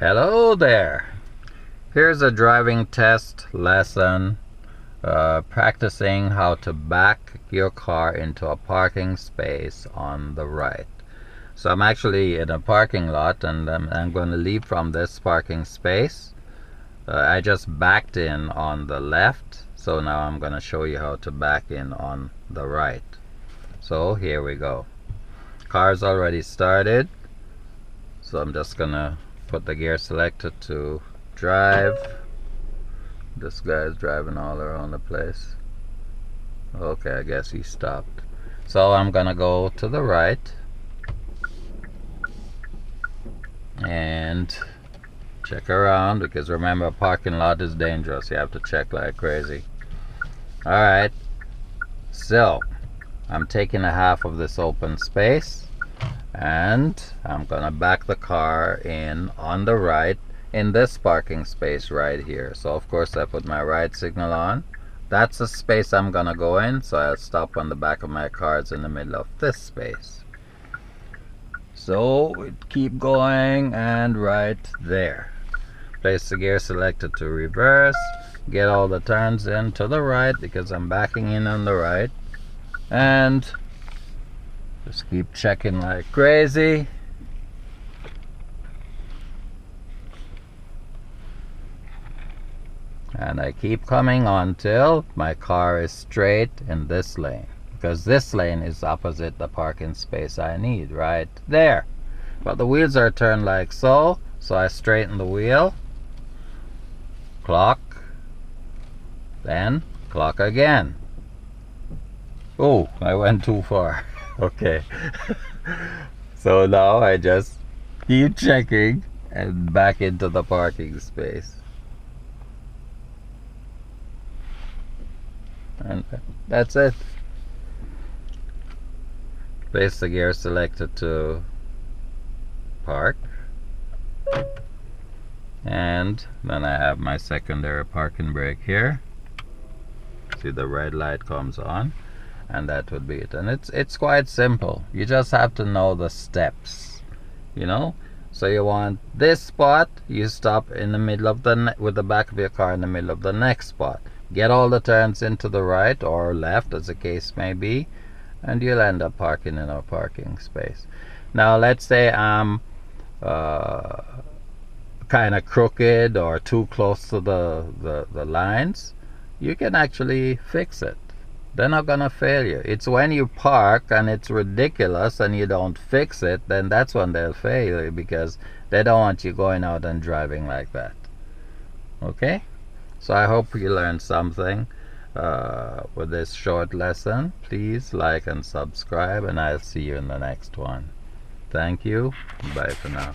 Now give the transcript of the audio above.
Hello there. Here's a driving test lesson practicing how to back your car into a parking space on the right. So I'm actually in a parking lot, and I'm going to leave from this parking space. I just backed in on the left, so now I'm going to show you how to back in on the right. So here we go. Car's already started, so I'm just going to put the gear selector to drive. This guy's driving all around the place. Okay, I guess he stopped. So I'm gonna go to the right and check around, because remember, a parking lot is dangerous. You have to check like crazy. Alright, so I'm taking a half of this open space, and I'm gonna back the car in on the right in this parking space right here. So of course I put my right signal on. That's the space I'm gonna go in, so I'll stop when the back of my car is in the middle of this space. So we keep going, and right there. Place the gear selector to reverse, get all the turns in to the right because I'm backing in on the right, and just keep checking like crazy. And I keep coming until my car is straight in this lane, because this lane is opposite the parking space I need, right there. But the wheels are turned like so, so I straighten the wheel, clock, then clock again. Oh, I went too far. Okay. So now I just keep checking and back into the parking space. And that's it. Place the gear selector to park, and then I have my secondary parking brake here. See, the red light comes on, and that would be it. And it's quite simple. You just have to know the steps, you know. So you want this spot, you stop in the middle of with the back of your car in the middle of the next spot. Get all the turns into the right or left, as the case may be, and you'll end up parking in a parking space. Now let's say I'm kind of crooked or too close to the lines. You can actually fix it. They're not gonna fail you. It's when you park and it's ridiculous and you don't fix it, then that's when they'll fail you, because they don't want you going out and driving like that. Okay? So I hope you learned something with this short lesson. Please like and subscribe, and I'll see you in the next one. Thank you. Bye for now.